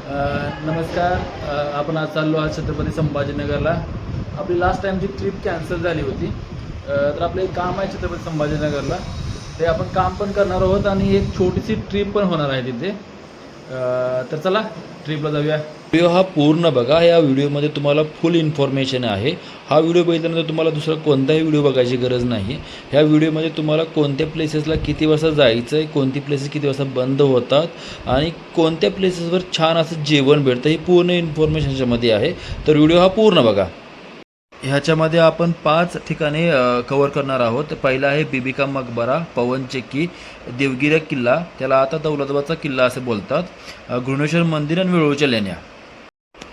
नमस्कार. आपण आज चाललो आहोत छत्रपती संभाजीनगरला. आपली लास्ट टाईमची ट्रिप कॅन्सल झाली होती. तर आपलं एक काम आहे छत्रपती संभाजीनगरला, ते आपण काम पण करणार आहोत आणि एक छोटीशी ट्रिप पण होणार आहे तिथे. तर चला ट्रिपला जाऊया. व्हिडिओ हा पूर्ण बघा. या व्हिडिओमध्ये तुम्हाला फुल इन्फॉर्मेशन आहे. हा व्हिडिओ बघितल्यानंतर तुम्हाला दुसरा कोणताही व्हिडिओ बघायची गरज नाही. ह्या व्हिडिओमध्ये तुम्हाला कोणत्या प्लेसेसला किती वाजता जायचं आहे, कोणती प्लेसेस किती वाजता बंद होतात आणि कोणत्या प्लेसेसवर छान असं जेवण भेटतं, ही पूर्ण इन्फॉर्मेशन ह्याच्यामध्ये आहे. तर व्हिडिओ हा पूर्ण बघा. ह्याच्यामध्ये आपण 5 ठिकाणे कवर करणार आहोत. पहिला आहे बीबी का मकबरा, पवन चक्की, देवगिरी किल्ला, त्याला आता दौलताबादचा किल्ला असे बोलतात, घृणेश्वर मंदिर आणि वेरूळच्या लेण्या.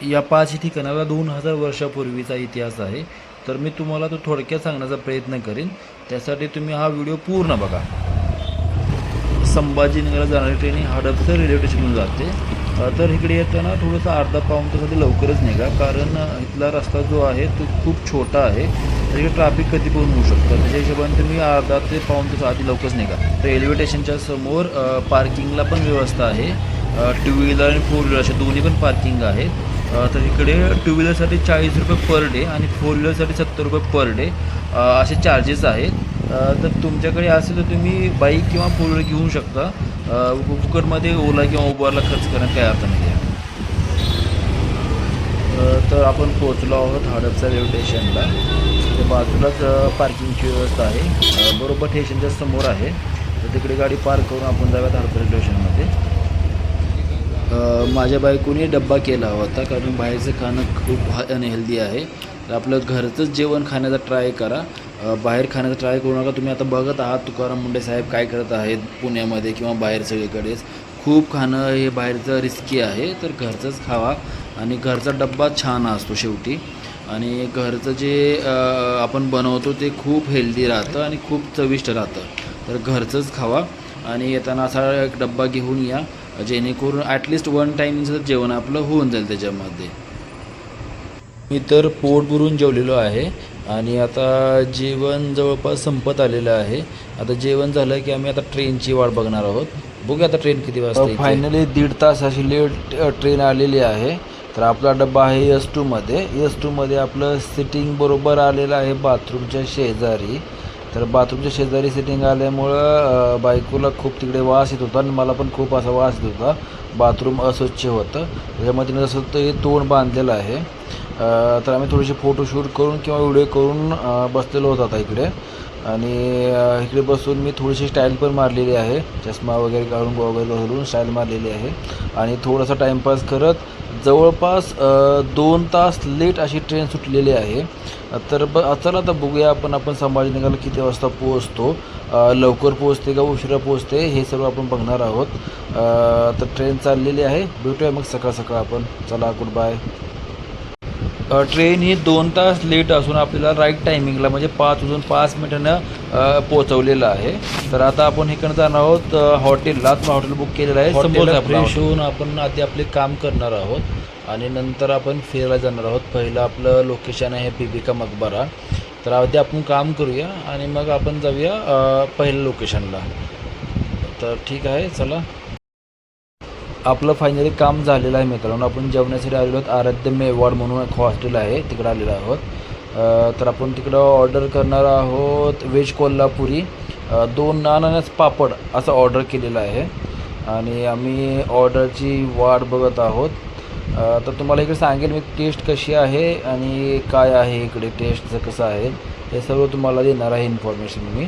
या 5 ठिकाणाला 2000 वर्षापूर्वीचा इतिहास आहे. तर मी तुम्हाला तो थोडक्यात सांगण्याचा प्रयत्न करेन, त्यासाठी तुम्ही हा व्हिडिओ पूर्ण बघा. संभाजीनगरला जाणारी ट्रेन ही हडपसर रेल्वे स्टेशनहून जाते. तर इकडे येताना थोडंसं अर्धा पाऊण तास लवकरच निघा, कारण इथला रस्ता जो आहे तो खूप छोटा आहे. तर इकडे ट्रॅफिक कधी पण होऊ शकतं. त्याच्या हिशोबाने तुम्ही अर्धा ते पाऊण तास आधी लवकरच निघा. रेल्वे स्टेशनच्या समोर पार्किंगला पण व्यवस्था आहे. 2 व्हीलर आणि 4 व्हीलर असे दोन्ही पण पार्किंग आहेत. तर इकडे 2 व्हीलरसाठी 40 रुपये पर डे आणि 4 व्हीलरसाठी 70 रुपये पर डे असे चार्जेस आहेत. तर तुमच्याकडे असेल तर तुम्ही बाईक किंवा 4 व्हीलर घेऊ शकता. फुकटमध्ये ओला किंवा उबरला खर्च करण्यात काही अर्थ नाही आहे. तर आपण पोहोचलो आहोत हडपसर रेल्वे स्टेशनला. त्या बाजूलाच पार्किंगची व्यवस्था आहे, बरोबर स्टेशनच्या समोर आहे. तर तिकडे गाडी पार्क करून आपण जाऊयात हडपसर रेल्वे स्टेशनमध्ये. माझ्या बायकोने डब्बा केला होता, कारण बाहेरचं खाणं खूप अनहेल्दी आहे. तर आपलं घरचंच जेवण खाण्याचा ट्राय करा, बाहेर खाण्याचा ट्राय करू नका. तुम्ही आता बघत आहात तुकाराम मुंडे साहेब काय करत आहेत पुण्यामध्ये किंवा बाहेर सगळीकडेच. खूप खाणं हे बाहेरचं रिस्की आहे. तर घरचंच खावा आणि घरचा डब्बा छान असतो शेवटी. आणि घरचं जे आपण बनवतो ते खूप हेल्दी राहतं आणि खूप चविष्ट राहतं. तर घरचंच खावा आणि येताना असा एक डब्बा घेऊन या, जेणेकरून ॲटलिस्ट 1 टाईमचं जेवण आपलं होऊन जाईल त्याच्यामध्ये. मी तर पोट भरून जेवलेलो आहे आणि आता जेवण जवळपास संपत आलेलं आहे. आता जेवण झालं की आम्ही आता ट्रेनची वाट बघणार आहोत. बघूया आता ट्रेन किती वाजता. फायनली 1.5 तास अशी लेट ट्रेन आलेली आहे. तर आपला डब्बा आहे S2 मध्ये. S2 मध्ये आपलं सिटिंग बरोबर आलेलं आहे बाथरूमच्या शेजारी. तर बाथरूमच्या शेजारी सिटिंग आल्यामुळं बायकोला खूप तिकडे वास येत होता आणि मला पण खूप असा वास येत होता. बाथरूम अस्वच्छ होतं, त्याच्यामध्ये जसं ते तोंड बांधलेलं आहे. तर आम्ही थोडेसे फोटोशूट करून किंवा व्हिडिओ करून बसलेलो होतो आता इकडे. आणि इकडे बसून मी थोडीशी स्टाईल पण मारलेली आहे, चष्मा वगैरे काढून वगैरे घालून स्टाईल मारलेली आहे. आणि थोडासा टाईमपास करत जवळपास 2 तास लेट अशी ट्रेन सुटलेली आहे. तर चला आता बघूया आपण संभाजीनगरला किती वाजता पोहोचतो, लवकर पोहोचते का उशिरा पोहोचते हे सर्व आपण बघणार आहोत. तर ट्रेन चाललेली आहे, भेटूया मग सकाळ सकाळ आपण. चला गुड बाय. ट्रेन ही 2 तास लेट असून आपल्याला राईट टायमिंगला म्हणजे 5:05 पोहोचवलेलं आहे. तर आता आपण इकडं जाणार आहोत हॉटेलला. हॉटेल बुक केलेलं आहे समोर. फ्रेश होऊन आपण आधी आपले काम करणार आहोत आणि नंतर आपण फिरायला जाणार आहोत. पहिलं आपलं लोकेशन आहे बीबी का मकबरा. तर आधी आपण काम करूया आणि मग आपण जाऊया पहिल्या लोकेशनला. तर ठीक आहे चला. आपलं फायनली काम झालेलं आहे मित्रांनो. आपण जेवण्यासाठी आलेलो आहोत. आराध्य मेवाड म्हणून एक हॉस्टेल आहे, तिकडं आलेलो आहोत. तर आपण तिकडं ऑर्डर करणार आहोत व्हेज कोल्हापुरी, 2 नान आणि पापड असं ऑर्डर केलेलं आहे. आणि आम्ही ऑर्डरची वाट बघत आहोत. तर तुम्हाला इकडे सांगेल मी टेस्ट कशी आहे आणि काय आहे इकडे टेस्टचं कसं आहे हे सर्व तुम्हाला देणार आहे इन्फॉर्मेशन मी.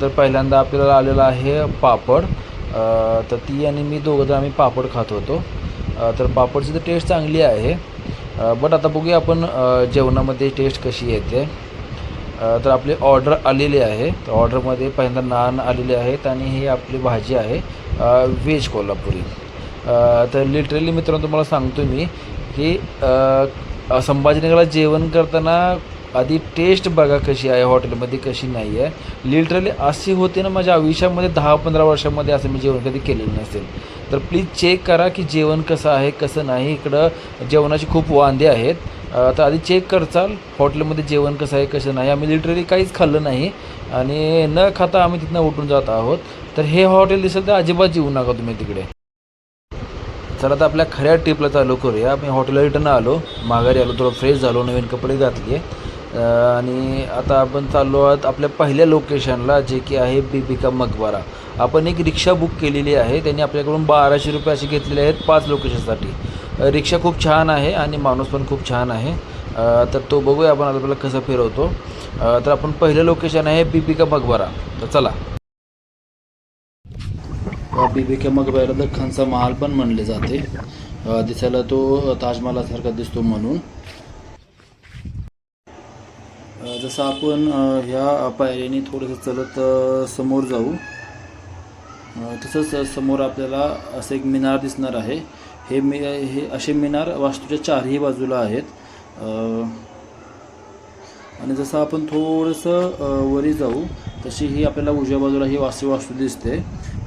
तर पहिल्यांदा आपल्याला आलेलं आहे पापड. तर ती आणि मी दोघं आम्ही पापड खात होतो. तर पापडची तर टेस्ट चांगली आहे, बट आता बघूया आपण जेवणामध्ये टेस्ट कशी येते. तर आपली ऑर्डर आलेली आहे. तर ऑर्डरमध्ये पहिल्यांदा नान आलेले आहेत आणि ही आपली भाजी आहे व्हेज कोल्हापुरी. तर लिटरली मित्रांनो तुम्हाला सांगतो मी की संभाजीनगरला जेवण करताना आधी टेस्ट बघा कशी आहे हॉटेलमध्ये, कशी नाही आहे. लिटरली अशी होते ना, माझ्या आयुष्यामध्ये 10-15 वर्षामध्ये असं मी जेवण कधी केलेलं नसेल. तर प्लीज चेक करा की जेवण कसं आहे कसं नाही. इकडं जेवणाचे खूप वांदे आहेत. तर आधी चेक करचाल हॉटेलमध्ये जेवण कसं आहे कसं नाही. आम्ही लिटरली काहीच खाल्लं नाही आणि न खाता आम्ही तिथनं उठून जात आहोत. तर हे हॉटेल दिसेल तर अजिबात जेवू नका तुम्ही तिकडे. चला आता आपल्या खऱ्या ट्रिपला चालू करूया. मी हॉटेलला रिटर्न आलो, माघारी आलो, थोडं फ्रेश झालो, नवीन कपडे घातले आणि आता आपण चाललो आहोत आपल्या पहिल्या लोकेशनला, जे की आहे बीबी का मकबरा. आपण एक रिक्षा बुक केलेली आहे, त्यांनी आपल्याकडून 1200 रुपये असे घेतलेले आहेत 5 लोकेशनसाठी. रिक्षा खूप छान आहे आणि माणूस पण खूप छान आहे. तर तो बघूया आपण आपल्याला कसं फिरवतो. तर आपण पहिलं लोकेशन आहे बीबी का मकबरा. तर चला. बीबी का मकबऱ्याला दख्खनचा महाल पण म्हणले जाते. दिसायला तो ताजमहालासारखा दिसतो म्हणून. जसं आपण ह्या पायऱ्याने थोडंसं चलत समोर जाऊ, तसंच समोर आपल्याला असं एक मिनार दिसणार आहे. हे असे मिनार वास्तूच्या चारही बाजूला आहेत. आणि जसं आपण थोडंसं वरी जाऊ तशी ही आपल्याला उजव्या बाजूला ही वास्तू दिसते.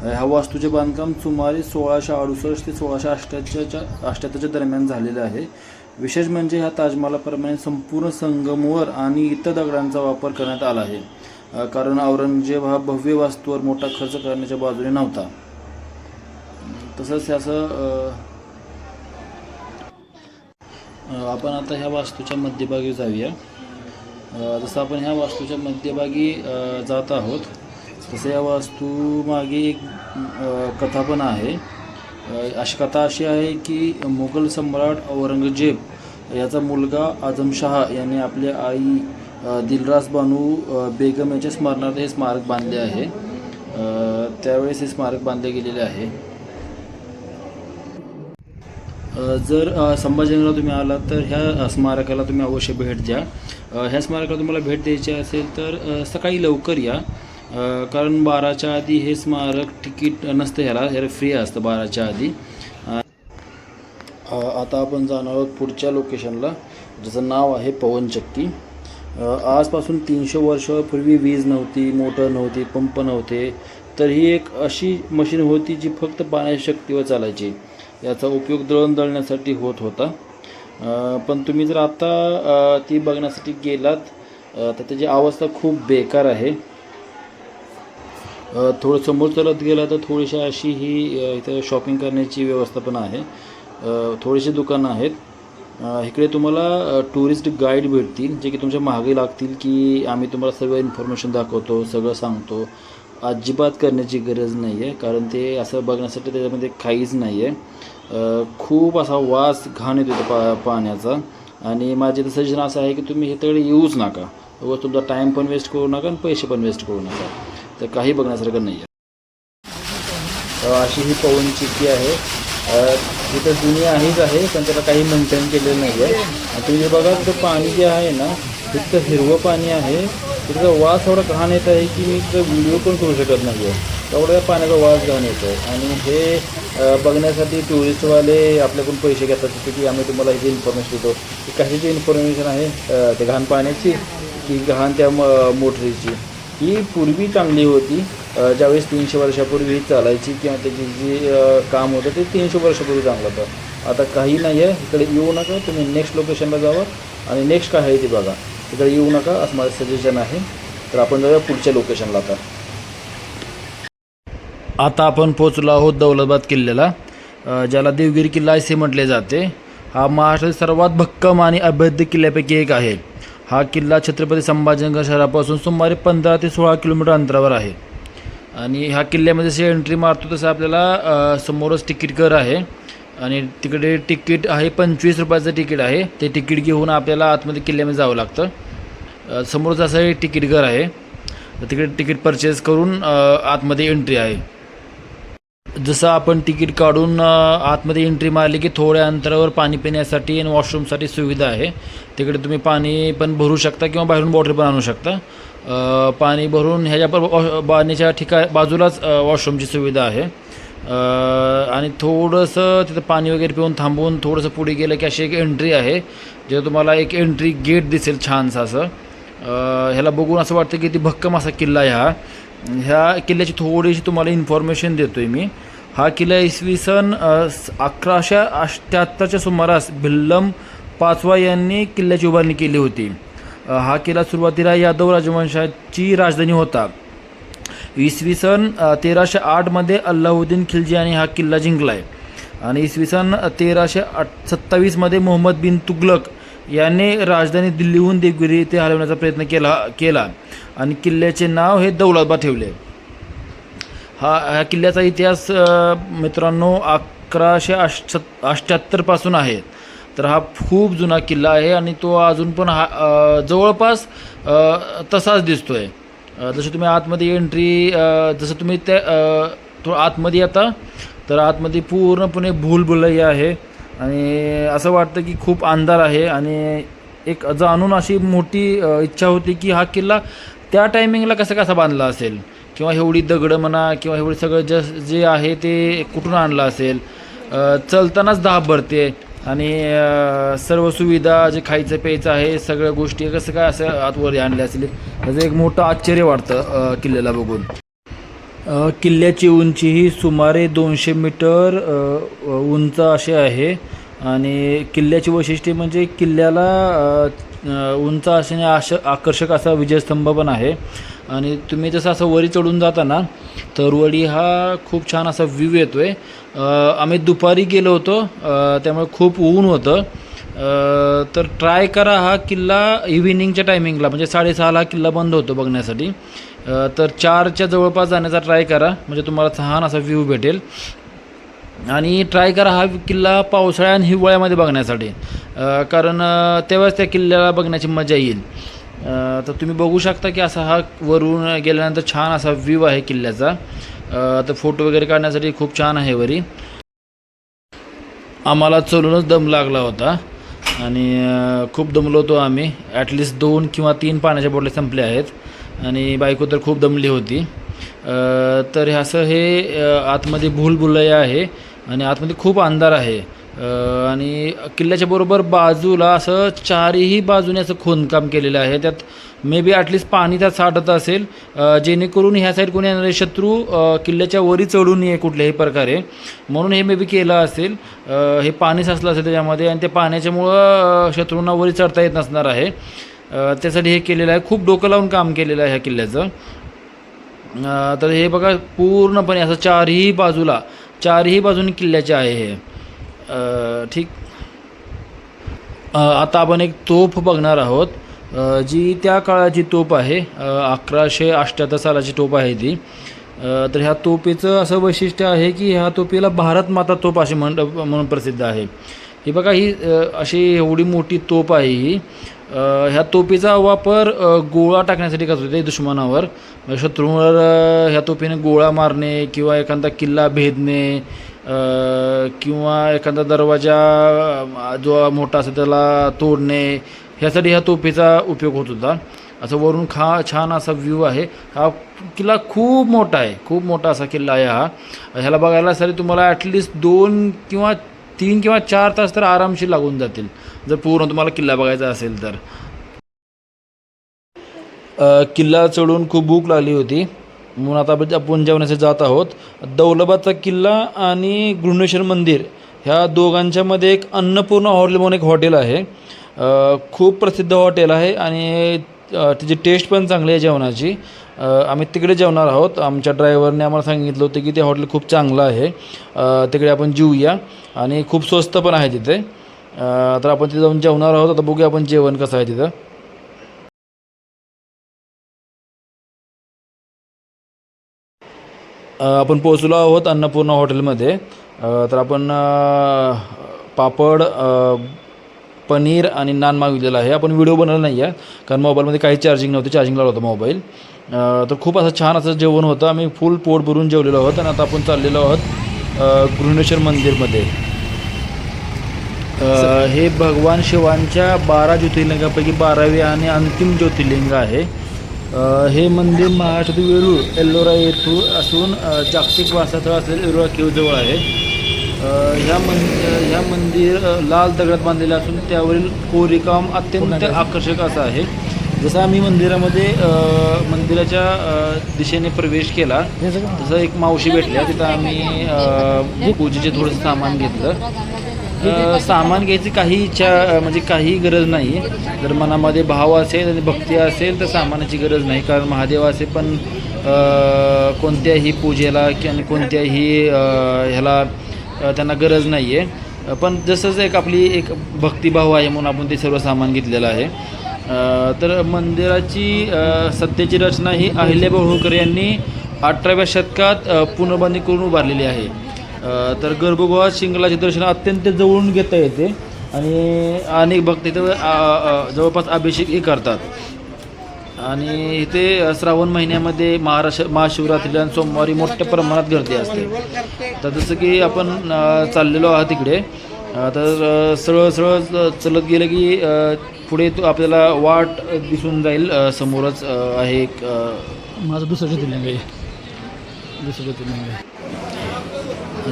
ह्या वास्तूचे बांधकाम सुमारे 1668 ते 1678च्या दरम्यान झालेलं आहे. विशेष म्हणजे ह्या ताजमहालाप्रमाणे संपूर्ण संगमवर आणि इतर दगडांचा वापर करण्यात आला आहे, कारण औरंगजेब हा भव्य वास्तूवर मोठा खर्च करण्याच्या बाजूने नव्हता. तसंच असं आपण आता ह्या वास्तूच्या मध्यभागी जाऊया. जसं आपण ह्या वास्तूच्या मध्यभागी जात आहोत तसं या वास्तूमागे एक कथा पण आहे. अशी कथा अशी आहे की मुघल सम्राट औरंगजेब याचा मुलगा आझमशाह यांनी आपल्या आई दिलरास बानू बेगम यांच्या स्मरणार्थ हे स्मारक बांधले आहे. त्यावेळेस हे स्मारक बांधले गेलेले आहे. जर संभाजीनगरला तुम्ही आलात तर ह्या स्मारकाला तुम्ही अवश्य भेट द्या. ह्या स्मारकाला तुम्हाला भेट द्यायची असेल तर सकाळी लवकर या, कारण 12च्या आधी हे स्मारक तिकीट नसतं, ह्याला फ्री असतं 12च्या आधी. आता आपण जाणार आहोत पुढच्या लोकेशनला, ज्याचं नाव आहे पवनचक्की. आजपासून 300 वर्षापूर्वी वीज नव्हती, मोटर नव्हती, पंप नव्हते, तर ही एक अशी मशीन होती जी फक्त पाण्याच्या शक्तीवर चालायची. याचा उपयोग दळण दळण्यासाठी होत होता. पण तुम्ही जर आता ती बघण्यासाठी गेलात तर त्याची अवस्था खूप बेकार आहे. थोडं समोर चालत गेला तर थोडीशी अशी ही इथं शॉपिंग करण्याची व्यवस्था पण आहे. थोडीशी दुकानं आहेत. इकडे तुम्हाला टुरिस्ट गाईड भेटतील, जे की तुमच्या मागे लागतील की आम्ही तुम्हाला सगळं इन्फॉर्मेशन दाखवतो, सगळं सांगतो. अजिबात करण्याची गरज नाही आहे, कारण ते असं बघण्यासाठी त्याच्यामध्ये काहीच नाही आहे. खूप असा वास घाण येतो पाण्याचा. आणि माझे तर सजेशन असं आहे की तुम्ही हे तळे येऊच नका. व तुमचा टाईम पण वेस्ट करू नका आणि पैसे पण वेस्ट करू नका. तर काही बघण्यासारखं नाही आहे. अशी ही पवनचक्की आहे. तिथं जुनी आहेच आहे, पण त्याला काही मेंटेन केलेलं नाही आहे. आणि तुम्ही बघा तिथं पाणी जे आहे ना, तिथं हिरवं पाणी आहे. तिथं वास एवढा घाण येत आहे की मी तिथं व्हिडिओ पण करू शकत नाही आहे, तेवढ्या पाण्याचा वास घाण येतो आहे. आणि हे बघण्यासाठी टुरिस्टवाले आपल्याकडून पैसे घेतात, तिथे की आम्ही तुम्हाला इथे इन्फॉर्मेशन देतो. की कशाची इन्फॉर्मेशन आहे, ते घाण पाण्याची की घाण त्या मोटरीची. ही पूर्वी चांगली होती, ज्यावेळेस 300 वर्षापूर्वी ही चालायची किंवा त्याची जी काम होतं ते 300 वर्षापूर्वी चांगलं होतं. आता काही नाही आहे. इकडे येऊ नका, तुम्ही नेक्स्ट लोकेशनला जावा आणि नेक्स्ट काय आहे ते बघा. इकडे येऊ नका असं माझं सजेशन आहे. तर आपण जाऊया पुढच्या लोकेशनला. आता आपण पोचलो आहोत दौलताबाद किल्ल्याला, ज्याला देवगिरी किल्ला असे म्हटले जाते. हा महाराष्ट्रातील सर्वात भक्कम आणि अभेद्य किल्ल्यापैकी एक आहे. हा किल्ला छत्रपती संभाजीनगर शहरापासून सुमारे 15 ते 16 किलोमीटर अंतरावर आहे. आणि ह्या किल्ल्यामध्ये जसे एंट्री मारतो तसं आपल्याला समोरच तिकीट कर आहे. आणि तिकडे तिकीट आहे 25 रुपयाचं तिकीट आहे. ते तिकीट घेऊन आपल्याला आतमध्ये किल्ल्यामध्ये जावं लागतं. समोरच असं हे तिकीट घर आहे. तिकडे तिकीट परचेस करून आतमध्ये एंट्री आहे. जसं आपण तिकीट काढून आतमध्ये एंट्री मारली की थोड्या अंतरावर पाणी पिण्यासाठी आणि वॉशरूमसाठी सुविधा आहे. तिकडे तुम्ही पाणी पण भरू शकता किंवा बाहेरून बॉटल पण आणू शकता. पाणी भरून ह्याच्या पाण्याच्या बाजूलाच वॉशरूमची सुविधा आहे. आणि थोडंसं तिथं पाणी वगैरे पिऊन थांबवून थोडंसं पुढे गेलं की अशी एक एंट्री आहे, जिथं तुम्हाला एक एंट्री गेट दिसेल छानसं असं. ह्याला बघून असं वाटतं की ती भक्कम असा किल्ला आहे. ह्या किल्ल्याची थोडीशी तुम्हाला इन्फॉर्मेशन देतो आहे मी. हा किल्ला इसवी सन 1178च्या सुमारास भिल्लम पाचवा यांनी किल्ल्याची उभारणी केली होती. हा किल्ला सुरुवातीला यादव राजवंशाची राजधानी होता. इसवी सन 1308 मध्ये अल्लाउद्दीन खिलजी यांनी हा किल्ला जिंकला आहे. आणि इसवी सन 1327मध्ये मोहम्मद बिन तुगलक याने राजधानी दिल्लीहून देवगिरी येथे हलवण्याचा प्रयत्न केला आणि किल्ल्याचे नाव हे दौलताबाद ठेवले. ह्या किल्ल्याचा इतिहास मित्रांनो 1178 पासून आहे. तर हा खूप जुना किल्ला आहे आणि तो अजून पण जवळपास तसाच दिसतोय. जसं तुम्ही आतमध्ये जसं तुम्ही त्या थोडं आतमध्ये येता तर आतमध्ये पूर्णपणे भूलभुलैया आहे आणि असं वाटतं की खूप अंधार आहे. आणि एक जाणून अशी मोठी इच्छा होती की हा किल्ला त्या टायमिंगला कसा बांधला असेल, किंवा एवढी दगडं म्हणा किंवा एवढी सगळं जे आहे ते कुठून आणलं असेल. चलतानाच धाप भरते आणि सर्व सुविधा जे खायचं प्यायचं आहे सगळ्या गोष्टी कसं काय असं आतवर आणल्या असेल याचं एक मोठं आश्चर्य वाटतं किल्ल्याला बघून. किल्ल्याची उंची ही सुमारे 200 मीटर उंच अशी आहे आणि किल्ल्याची वैशिष्ट्ये म्हणजे किल्ल्याला उंच असणे आकर्षक असा विजयस्तंभ पण आहे. आणि तुम्ही जसं असं वरी चढून जाता ना तर वरी हा खूप छान असा व्ह्यू येतो आहे. आम्ही दुपारी गेलो होतो त्यामुळे खूप ऊन होतं. तर ट्राय करा हा किल्ला इव्हिनिंगच्या टायमिंगला, म्हणजे 6:30ला हा किल्ला बंद होतो बघण्यासाठी. तर 4च्या जवळपास जाण्याचा ट्राय करा, म्हणजे तुम्हाला छान असा व्ह्यू भेटेल. आणि ट्राय करा हा किल्ला पावसाळ्या आणि हिवाळ्यामध्ये बघण्यासाठी, कारण तेव्हाच त्या किल्ल्याला बघण्याची मजा येईल. तर तुम्ही बघू शकता की असा हा वरून गेल्यानंतर छान असा व्ह्यू आहे किल्ल्याचा. तर फोटो वगैरे काढण्यासाठी खूप छान आहे वरी. आम्हाला चलूनच दम लागला होता आणि खूप दमलो होतो आम्ही. ॲटलिस्ट 2 किंवा 3 पाण्याच्या बॉटल्या संपल्या आहेत आणि बायको तर खूप दमली होती. तर असं हे आतमध्ये भूलभुलैया आहे आणि आतमध्ये खूप अंधार आहे. आणि किल्ल्याच्या बरोबर बाजूला असं 4ही बाजूने असं खोदकाम केलेलं आहे. त्यात मे बी ॲटलिस्ट पाणी त्यात साठत असेल, जेणेकरून ह्या साईड कोणी येणारे शत्रू किल्ल्याच्या वरी चढू नये कुठल्याही प्रकारे, म्हणून हे मे बी केलं असेल. हे पाणी साचलं असेल त्याच्यामध्ये आणि त्या पाण्याच्यामुळं शत्रूंना वरी चढता येत नसणार आहे. त्यासाठी हे केलेलं आहे. खूप डोकं लावून काम केलेलं आहे ह्या किल्ल्याचं. तर हे बघा पूर्णपणे असं चारही बाजूने किल्ल्याचे आहे हे. ठीक. आता आपण एक तोफ बघणार आहोत, जी त्या काळाची तोफ आहे. 1178 सालाची तोफ आहे ती. तर ह्या तोफेचं असं वैशिष्ट्य आहे की ह्या तोफेला भारत माता तोफ अशी म्हणून प्रसिद्ध आहे. ही बघा, ही अशी एवढी मोठी तोफ आहे ही. ह्या तोफेचा वापर गोळा टाकण्यासाठी करत होते दुश्मनावर. शत्रूवर ह्या तोफीने गोळा मारणे किंवा एखादा किल्ला भेदणे किंवा एखादा दरवाजा जो मोठा असेल त्याला तोडणे, ह्यासाठी ह्या तोफीचा उपयोग होत होता. असं वरून छान असा व्ह्यू आहे. हा किल्ला खूप मोठा आहे, खूप मोठा असा किल्ला आहे हा. ह्याला बघायला सारी तुम्हाला ॲटलिस्ट 2 किंवा 3 किंवा 4 तास तर आरामशीर लागून जातील जर पूर्ण तुम्हाला किल्ला बघायचा असेल तर. किल्ला चढून खूप भूक लागली होती म्हणून आता आपण जेवणासाठी जात आहोत. दौलताबादचा किल्ला आणि घृणेश्वर मंदिर ह्या दोघांच्यामध्ये एक अन्नपूर्णा हॉटेल म्हणून एक हॉटेल आहे. खूप प्रसिद्ध हॉटेल आहे आणि त्याची टेस्ट पण चांगली आहे जेवणाची. आम्ही तिकडे जेवणार आहोत. आमच्या ड्रायव्हरने आम्हाला सांगितलं होतं की ते हॉटेल खूप चांगलं आहे, तिकडे आपण जेऊया आणि खूप स्वस्त पण आहे तिथे. तर आपण तिथे जाऊन जेवणार आहोत. आता बघूया आपण जेवण कसं आहे तिथं. आपण पोचलो आहोत अन्नपूर्णा हॉटेलमध्ये. तर आपण पापड, पनीर आणि नान मागविलेलं आहे. आपण व्हिडिओ बनवला नाही आहे कारण मोबाईलमध्ये काही चार्जिंग नव्हती, चार्जिंग लावला होता मोबाईल. तर खूप असं छान असं जेवण होतं. आम्ही फुल पोट भरून जेवलेलो आहोत आणि आता आपण चाललेलो आहोत घृणेश्वर मंदिरमध्ये. हे भगवान शिवांच्या 12 ज्योतिर्लिंगापैकी 12वे आणि अंतिम ज्योतिर्लिंग आहे. हे मंदिर महाराष्ट्रातील वेरूळ एल्लोरा येथून असून जागतिक वारसास्थळ असलेल्या एल्लोरा केव्हजवळ आहे. ह्या मंदिर लाल दगडात बांधलेलं असून त्यावरील कोरीवकाम अत्यंत आकर्षक असं आहे. जसं आम्ही मंदिराच्या दिशेने प्रवेश केला तसं एक मावशी भेटल्या. तिथं आम्ही पूजेचे थोडंसं सामान घेतलं. सामान घ्यायची काही इच्छा म्हणजे काही गरज नाही. जर मनामध्ये भाव असेल आणि भक्ती असेल तर सामानाची गरज नाही, कारण महादेवाचे पण कोणत्याही पूजेला किंवा कोणत्याही ह्याला त्यांना गरज नाही आहे. पण जसंच एक आपली एक भक्तिभाव आहे म्हणून आपण ते सर्व सामान घेतलेलं आहे. तर मंदिराची सध्याची रचना ही अहिल्याबाई होळकर यांनी 18व्या शतकात पुनर्बांधणी करून उभारलेली आहे. तर गर्भगृहात शिंगलाचे दर्शन अत्यंत जवळून घेता येते आणि अनेक भक्त इथं जवळपास अभिषेकही करतात. आणि इथे श्रावण महिन्यामध्ये महाशिवरात्रीला आणि सोमवारी मोठ्या प्रमाणात गर्दी असते. तर जसं की आपण चाललेलो आहात तिकडे, तर सरळ चलत गेलं की पुढे तो आपल्याला वाट दिसून जाईल. समोरच आहे एक माझं दुसरं ज्योतिर्लिंग आहे.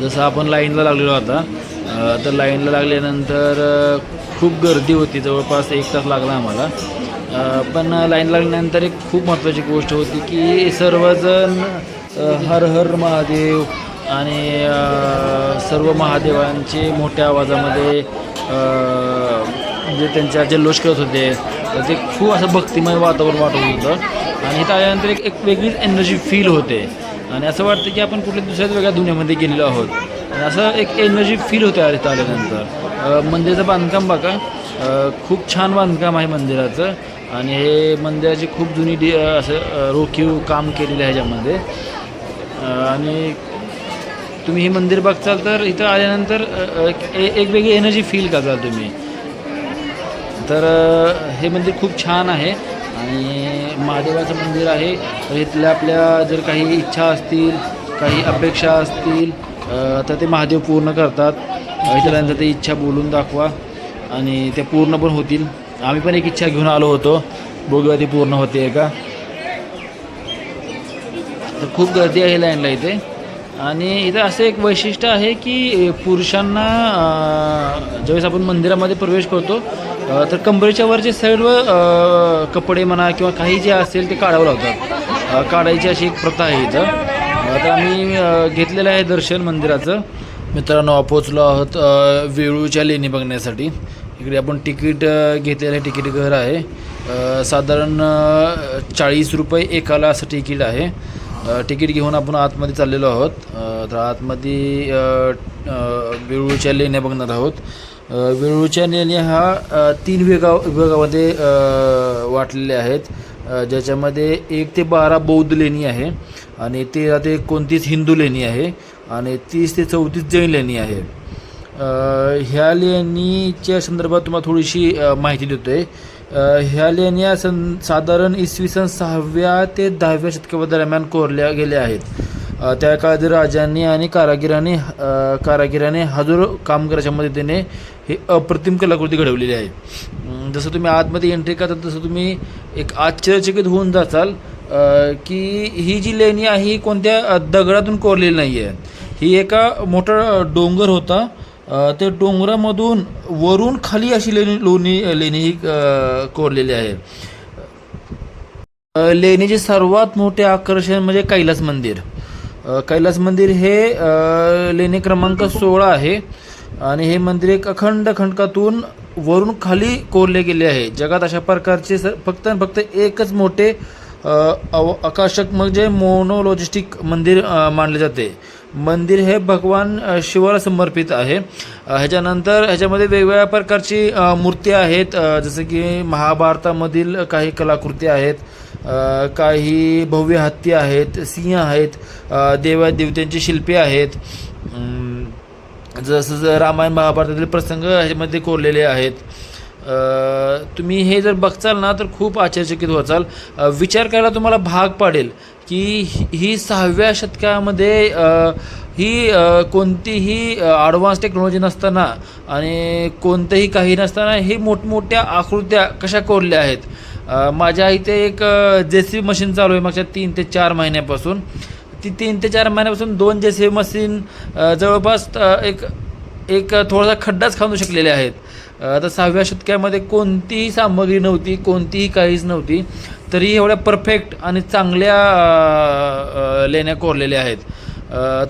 जसं आपण लाईनला लागलेलो आता, तर लाईनला लागल्यानंतर खूप गर्दी होती, जवळपास 1 तास लागला आम्हाला. पण लाईन लागल्यानंतर एक खूप महत्त्वाची गोष्ट होती की सर्वजण हर हर महादेव आणि सर्व महादेवांचे मोठ्या आवाजामध्ये म्हणजे त्यांच्या जल्लोष करत होते. ते खूप असं भक्तिमय वातावरण वाटत होतं आणि इथं आल्यानंतर एक वेगळीच एनर्जी फील होते आणि असं वाटतं की आपण कुठल्या दुसऱ्याच वेगळ्या दुनियामध्ये गेलेलो आहोत. आणि असं एक एनर्जी फील होते इथं आल्यानंतर. मंदिराचं बांधकाम बघा, खूप छान बांधकाम आहे मंदिराचं आणि हे मंदिराची खूप जुनी असं रोखीव काम केलेलं आहे ह्याच्यामध्ये. आणि तुम्ही हे मंदिर बघचाल तर इथं आल्यानंतर एक वेगळी एनर्जी फील करताल तुम्ही. तर हे मंदिर खूप छान आहे आणि महादेवाचं मंदिर आहे. इथल्या आपल्या जर काही इच्छा असतील, काही अपेक्षा असतील तर ते महादेव पूर्ण करतात. इतरांचं ते इच्छा बोलून दाखवा आणि ते पूर्ण पण होतील. आम्ही पण एक इच्छा घेऊन आलो होतो, बघूया ती पूर्ण होते का. तर खूप गर्दी आहे लाईनला इथे. आणि इथं असं एक वैशिष्ट्य आहे की पुरुषांना ज्यावेळेस आपण मंदिरामध्ये प्रवेश करतो तर कंबरेच्या वरचे सर्व कपडे म्हणा किंवा काही जे असेल ते काढावं लागतात. काढायची अशी एक प्रथा आहे इथं. आता आम्ही घेतलेलं आहे दर्शन मंदिराचं. मित्रांनो, पोचलो आहोत वेरूळच्या लेणी बघण्यासाठी. इकडे आपण तिकीट घेतलेलं आहे, तिकीट घर आहे. साधारण 40 रुपये एकाला असं तिकीट आहे. तिकीट घेऊन आपण आतमध्ये चाललेलो आहोत. तर आतमध्ये वेरूळच्या लेण्या बघणार आहोत. वेरूळच्या लेण्या हा 3 विभागामध्ये वाटलेल्या आहेत, ज्याच्यामध्ये 1 ते 12 बौद्ध लेणी आहे आणि 13 ते 29 हिंदू लेणी आहे आणि 30 ते 34 जैन लेणी आहे. ह्या लेणीच्या संदर्भात तुम्हाला थोडीशी माहिती देतो आहे. ह्या लेण्या साधारण इसवी सन 6व्या ते 10व्या शतकादरम्यान कोरल्या गेल्या आहेत. त्या काळात राजांनी आणि कारागिराने हजारो कामगाराच्या मदतीने हे अप्रतिम कलाकृती घडवलेली आहे. जसं तुम्ही आतमध्ये एंट्री करता तसं तुम्ही एक आश्चर्यचकित होऊन जाचाल की ही जी लेणी आहे ही कोणत्या दगडातून कोरलेली नाही आहे. ही एका मोठा डोंगर होता, ते डोंगरामधून वरून खाली अशी लेणी ही कोरलेली आहे. लेणीचे सर्वात मोठे आकर्षण म्हणजे कैलास मंदिर. कैलास मंदिर हे लेणी क्रमांक 16 आहे आणि हे मंदिर एक अखंड खंडकातून वरून खाली कोरले गेले आहे. जगात अशा प्रकारचे फक्त एकच मोठे आकर्षक म्हणजे मोनोलॉजिस्टिक मंदिर मानले जाते. मंदिर हे भगवान शिवाला समर्पित आहे. ह्याच्यामध्ये वेगवेगळ्या प्रकारची मूर्ती आहेत, जसं की महाभारतामधील काही कलाकृती आहेत, काही भव्य हत्ती आहेत, सिंह आहेत, देवदेवतांची शिल्पे आहेत. जसं रामायण महाभारतातील प्रसंग ह्याच्यामध्ये कोरलेले आहेत. तुम्ही हे जर बघचाल ना तर खूप आश्चर्यचकित व्हाल. विचार करायला तुम्हाला भाग पाडेल की ही 6व्या शतकामध्ये ही कोणतीही ॲडव्हान्स टेक्नॉलॉजी नसताना आणि कोणतंही काही नसताना ही मोठमोठ्या आकृत्या कशा कोरल्या आहेत. माझ्या इथे एक JCB मशीन चालू आहे मागच्या 3 ते 4 महिन्यापासून. ती 3 ते 4 महिन्यापासून 2 JCB मशीन जवळपास एक थोडासा खड्डाच खांदू शकलेले आहेत. तर 6व्या शतकामध्ये कोणतीही सामग्री नव्हती, कोणतीही काहीच नव्हती, तरी एवढ्या परफेक्ट आणि चांगल्या लेण्या कोरलेल्या आहेत.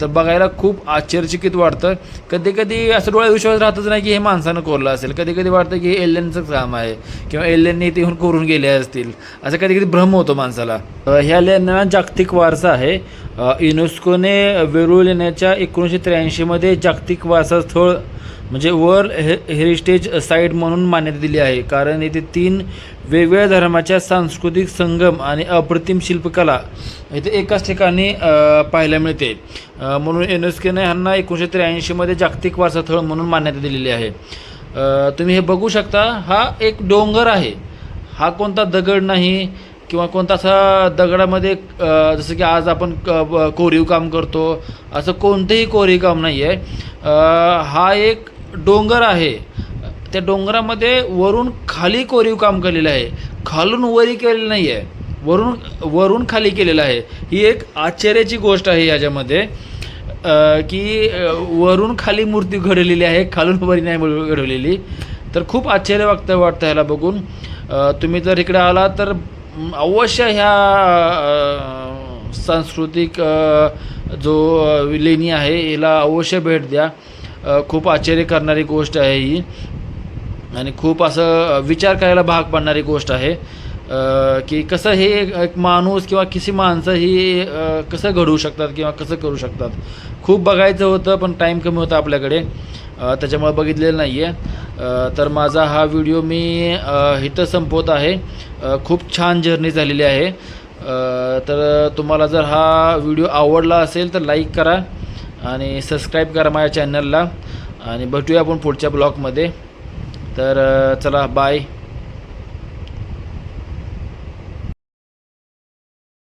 तर बघायला खूप आश्चर्यचकित वाटतं. कधी कधी असं डोळ्यात विश्वास राहतच नाही की हे माणसानं कोरलं असेल. कधी कधी वाटतं की हे एलियनचं काम आहे किंवा एलियनने इथे येऊन कोरून गेले असतील, असं कधी कधी भ्रम होतो माणसाला. ह्या लेण्या जागतिक वारसा आहे. युनेस्कोने वेरूळ लेण्याच्या 1983मध्ये जागतिक वारसा स्थळ म्हणजे वर्ल्ड हेरिटेज साईट म्हणून मान्यता दिली आहे, कारण येथे 3 वेगवेगळ्या धर्माच्या सांस्कृतिक संगम आणि अप्रतिम शिल्पकला इथे एकाच ठिकाणी पाहायला मिळते. म्हणून युनेस्कोने ह्यांना 1983मध्ये जागतिक वारसा स्थळ म्हणून मान्यता दिलेली आहे. तुम्ही हे बघू शकता, हा एक डोंगर आहे. हा कोणता दगड नाही किंवा कोणता असा दगडामध्ये जसं की आज आपण कोरीव काम करतो असं कोणतंही कोरीव काम नाही आहे. हा एक डोंगर आहे. त्या डोंगरामध्ये वरून खाली कोरीव काम केलेलं आहे, खालून वरी केलेलं नाही आहे, वरून खाली केलेलं आहे. ही एक आश्चर्याची गोष्ट आहे याच्यामध्ये की वरून खाली मूर्ती घडवलेली आहे, खालून वरी नाही घडवलेली. तर खूप आश्चर्य वाटतं ह्याला बघून. तुम्ही जर इकडे आला तर अवश्य ह्या सांस्कृतिक जो लेणी आहे याला अवश्य भेट द्या. खूप आश्चर्य करणारी गोष्ट आहे ही आणि खूप असं विचार करायला भाग पाडणारी गोष्ट आहे की कसं हे एक माणूस किंवा किसी माणसं ही कसं घडवू शकतात किंवा कसं करू शकतात. खूप बघायचं होतं पण टाईम कमी होता आपल्याकडे, त्याच्यामुळे बघितलेलं नाही आहे. तर माझा हा व्हिडिओ मी इथं संपवत आहे. खूप छान जर्नी झालेली आहे. तर तुम्हाला जर हा व्हिडिओ आवडला असेल तर लाईक करा आणि सबस्क्राईब करा माझ्या चॅनलला आणि भेटूया आपण पुढच्या ब्लॉगमध्ये. तर चला बाय.